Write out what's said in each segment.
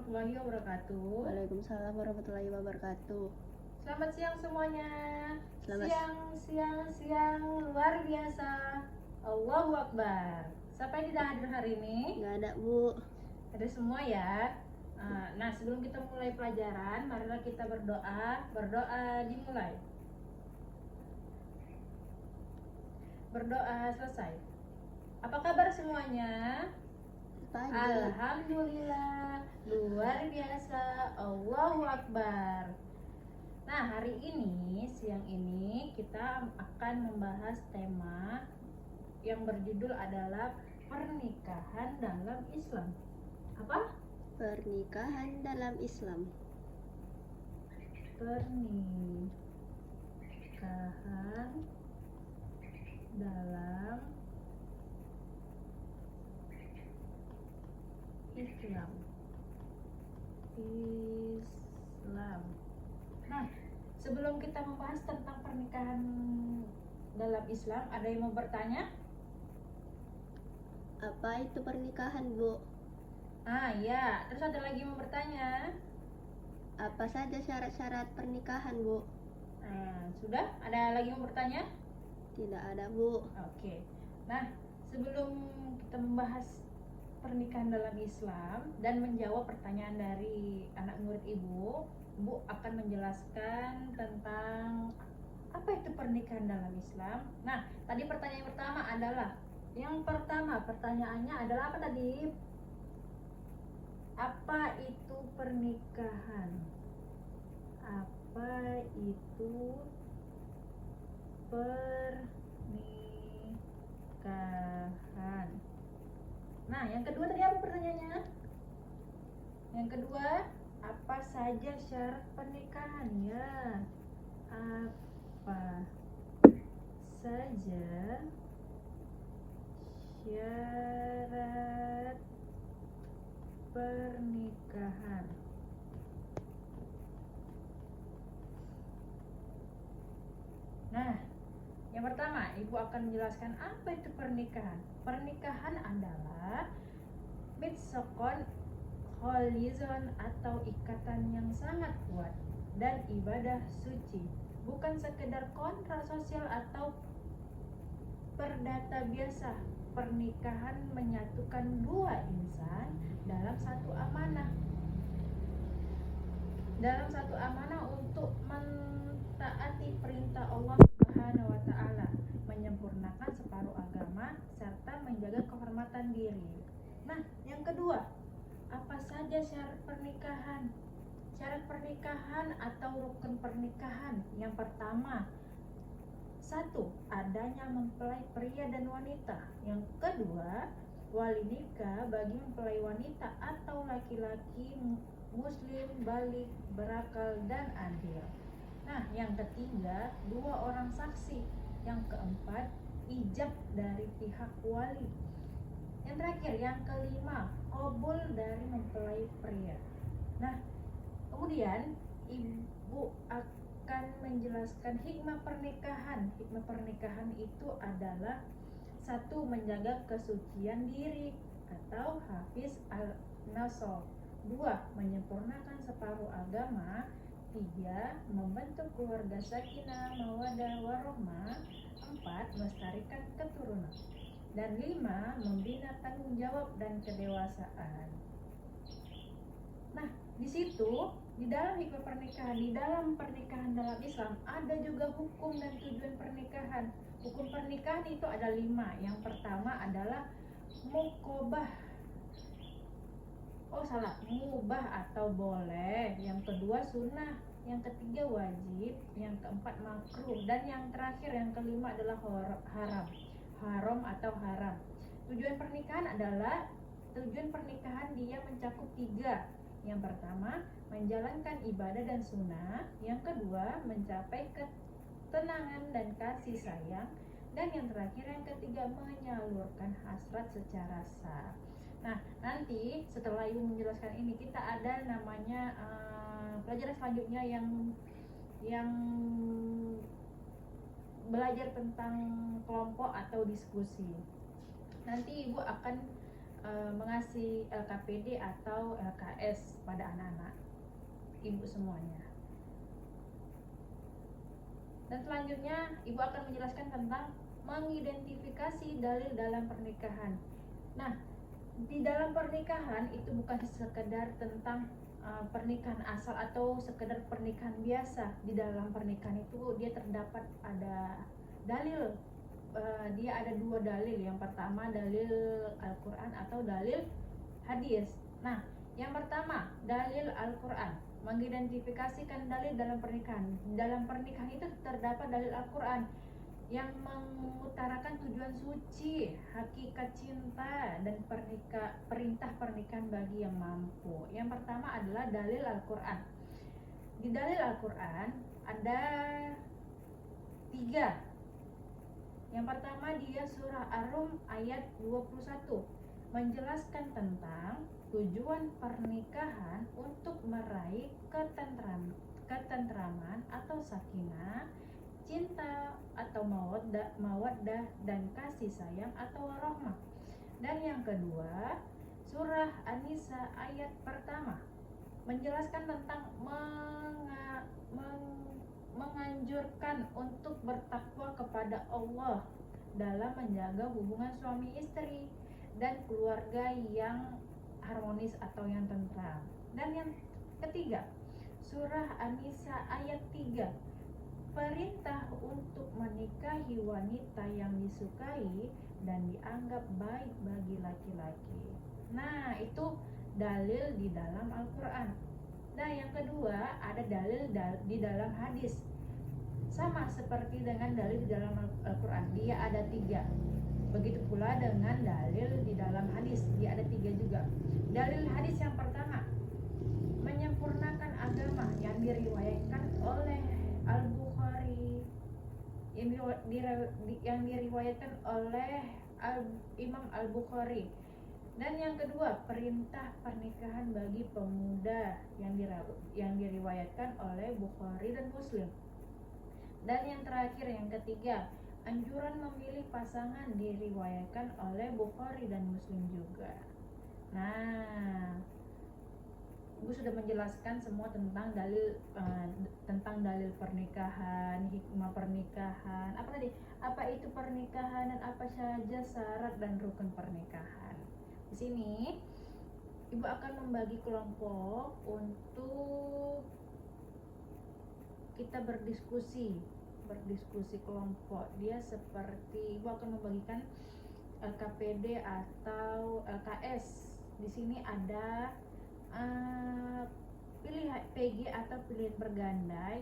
warahmatullahi wabarakatuh. Waalaikumsalam warahmatullahi wabarakatuh. Selamat siang semuanya. Selamat Siang luar biasa. Allahu Akbar. Siapa yang tidak hadir hari ini? Nggak ada, Bu. Ada semua ya. Nah, sebelum kita mulai pelajaran, marilah kita berdoa. Berdoa dimulai. Berdoa selesai. Apa kabar semuanya? Pagi. Alhamdulillah, luar biasa, Allahu Akbar. Nah, hari ini, siang ini kita akan membahas tema yang berjudul adalah pernikahan dalam Islam. Apa? Pernikahan dalam Islam. Pernikahan dalam Islam. Nah, sebelum kita membahas tentang pernikahan dalam Islam, ada yang mau bertanya? Apa itu pernikahan, Bu? Ya, terus ada lagi yang mau bertanya? Apa saja syarat-syarat pernikahan, Bu? Sudah? Ada lagi yang mau bertanya? Tidak ada, Bu. Oke. Nah, sebelum kita membahas pernikahan dalam Islam dan menjawab pertanyaan dari anak murid Ibu akan menjelaskan tentang apa itu pernikahan dalam Islam. Nah, tadi pertanyaan pertama adalah pertanyaannya adalah apa tadi? Apa itu pernikahan? Apa itu pernikahan? Nah, yang kedua tadi apa pertanyaannya? Yang kedua, apa saja syarat pernikahan? Ya, apa saja syarat pernikahan? Nah, yang pertama, Ibu akan menjelaskan apa itu pernikahan. Pernikahan adalah mitsaqon khalizon atau ikatan yang sangat kuat dan ibadah suci, bukan sekedar kontrak sosial atau perdata biasa. Pernikahan menyatukan dua insan dalam satu amanah untuk mentaati perintah Allah Subhanahu wa taala, menyempurnakan separuh agama serta menjaga kehormatan diri. Nah, yang kedua, apa saja syarat pernikahan? Syarat pernikahan atau rukun pernikahan. Yang pertama, 1. Adanya mempelai pria dan wanita. Yang kedua, wali nikah bagi mempelai wanita atau laki-laki muslim balik, berakal dan adil. Nah, yang ketiga, 2 orang saksi. Yang keempat, ijab dari pihak wali. Yang terakhir, yang kelima, qabul dari mempelai pria. Nah, kemudian Ibu akan menjelaskan hikmah pernikahan. Hikmah pernikahan itu adalah 1. Menjaga kesucian diri atau hafiz al-nasab. 2. Menyempurnakan separuh agama. 3. Membentuk keluarga sakinah, mawadah, warahmah. 4. Melestarikan keturunan. Dan 5. Membina tanggung jawab dan kedewasaan. Nah, di situ, di dalam hikmah pernikahan, di dalam pernikahan dalam Islam ada juga hukum dan tujuan pernikahan. Hukum pernikahan itu ada 5. Yang pertama adalah mubah atau boleh. Yang kedua sunnah. Yang ketiga wajib. Yang keempat makruh. Dan yang terakhir, yang kelima adalah haram atau haram. Tujuan pernikahan dia mencakup 3. Yang pertama, menjalankan ibadah dan sunnah. Yang kedua, mencapai ketenangan dan kasih sayang. Dan yang terakhir, yang ketiga, menyalurkan hasrat secara sah. Nah, nanti setelah Ibu menjelaskan ini, kita ada namanya pelajaran selanjutnya yang belajar tentang kelompok atau diskusi. Nanti Ibu akan mengasih LKPD atau LKS pada anak-anak ibu semuanya. Dan selanjutnya ibu akan menjelaskan tentang mengidentifikasi dalil dalam pernikahan. Nah, di dalam pernikahan itu bukan sekedar tentang pernikahan asal atau sekedar pernikahan biasa. Di dalam pernikahan itu dia terdapat ada dalil. Dia ada dua dalil. Yang pertama dalil Al-Quran atau dalil hadis. Nah, yang pertama dalil Al-Quran, mengidentifikasikan dalil dalam pernikahan. Dalam pernikahan itu terdapat dalil Al-Quran yang mengutarakan tujuan suci, hakikat cinta, dan perintah pernikahan bagi yang mampu. Yang pertama adalah dalil Al-Quran. Di dalil Al-Quran ada 3. Yang pertama dia surah Ar-Rum ayat 21, menjelaskan tentang tujuan pernikahan untuk meraih ketentraman atau sakinah, cinta atau mawaddah dan kasih sayang atau rahmah. Dan yang kedua, surah An-Nisa ayat pertama menjelaskan tentang menganjurkan untuk bertakwa kepada Allah dalam menjaga hubungan suami istri dan keluarga yang harmonis atau yang tentram. Dan yang ketiga, surah An-Nisa ayat 3, perintah untuk menikahi wanita yang disukai dan dianggap baik bagi laki-laki. Nah, itu dalil di dalam Al-Quran. Nah, yang kedua ada dalil di dalam hadis. Sama seperti dengan dalil di dalam Al-Quran, dia ada 3. Begitu pula dengan dalil di dalam hadis, dia ada 3 juga. Dalil hadis yang pertama, menyempurnakan agama yang diriwayatkan oleh Al-Bukhari, yang diriwayatkan oleh Imam Al-Bukhari. Dan yang kedua, perintah pernikahan bagi pemuda yang diriwayatkan oleh Bukhari dan Muslim. Dan yang terakhir, yang ketiga, anjuran memilih pasangan diriwayatkan oleh Bukhari dan Muslim juga. Nah, Ibu sudah menjelaskan semua tentang dalil pernikahan, hikmah pernikahan, apa itu pernikahan dan apa saja syarat dan rukun pernikahan. Di sini Ibu akan membagi kelompok untuk kita berdiskusi kelompok. Dia seperti Ibu akan membagikan LKPD atau LKS. Di sini ada pilih PG atau pilihan berganda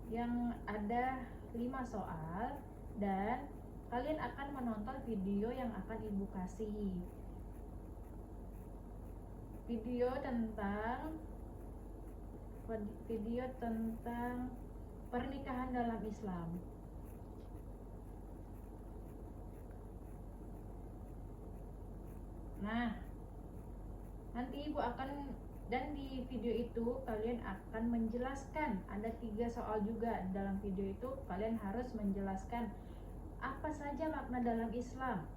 yang ada 5 soal, dan kalian akan menonton video yang akan Ibu kasih. Video tentang pernikahan dalam Islam. Nah, nanti Ibu akan, dan di video itu kalian akan menjelaskan, ada 3 soal juga dalam video itu. Kalian harus menjelaskan apa saja makna dalam Islam.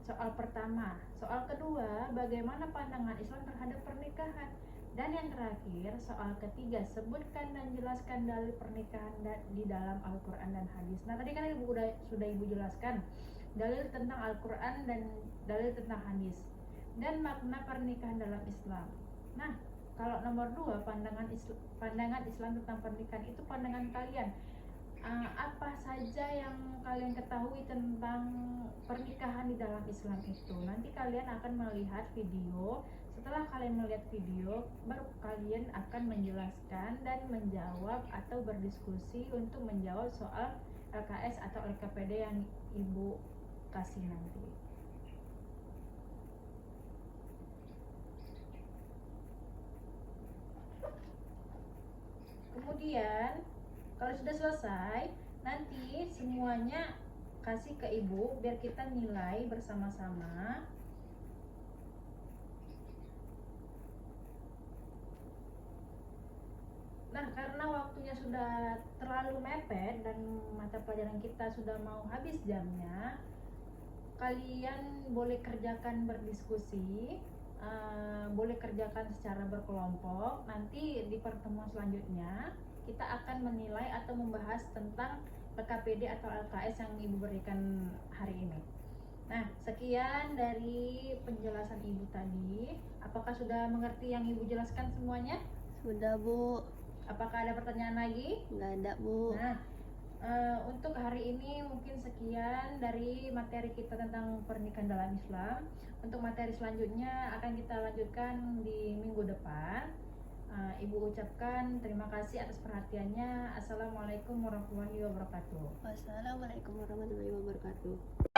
Soal pertama. Soal kedua, bagaimana pandangan Islam terhadap pernikahan. Dan yang terakhir, soal ketiga, sebutkan dan jelaskan dalil pernikahan di dalam Al-Quran dan hadis. Nah, tadi kan sudah Ibu jelaskan dalil tentang Al-Quran dan dalil tentang hadis dan makna pernikahan dalam Islam. Nah, kalau nomor 2, pandangan Islam tentang pernikahan, itu pandangan kalian. Apa saja yang kalian ketahui tentang pernikahan di dalam Islam itu. Nanti kalian akan melihat video. Setelah kalian melihat video, baru kalian akan menjelaskan dan menjawab atau berdiskusi untuk menjawab soal LKS atau LKPD yang Ibu kasih nanti. Kemudian kalau sudah selesai, nanti semuanya kasih ke Ibu biar kita nilai bersama-sama. Nah, karena waktunya sudah terlalu mepet dan mata pelajaran kita sudah mau habis jamnya, kalian boleh kerjakan berdiskusi, boleh kerjakan secara berkelompok. Nanti di pertemuan selanjutnya kita akan menilai atau membahas tentang PKPD atau LKS yang Ibu berikan hari ini. Nah, sekian dari penjelasan Ibu tadi. Apakah sudah mengerti yang Ibu jelaskan semuanya? Sudah, Bu. Apakah ada pertanyaan lagi? Nggak ada, Bu. Nah, untuk hari ini mungkin sekian dari materi kita tentang pernikahan dalam Islam. Untuk materi selanjutnya akan kita lanjutkan di minggu depan. Ibu ucapkan terima kasih atas perhatiannya. Assalamualaikum warahmatullahi wabarakatuh. Wassalamualaikum warahmatullahi wabarakatuh.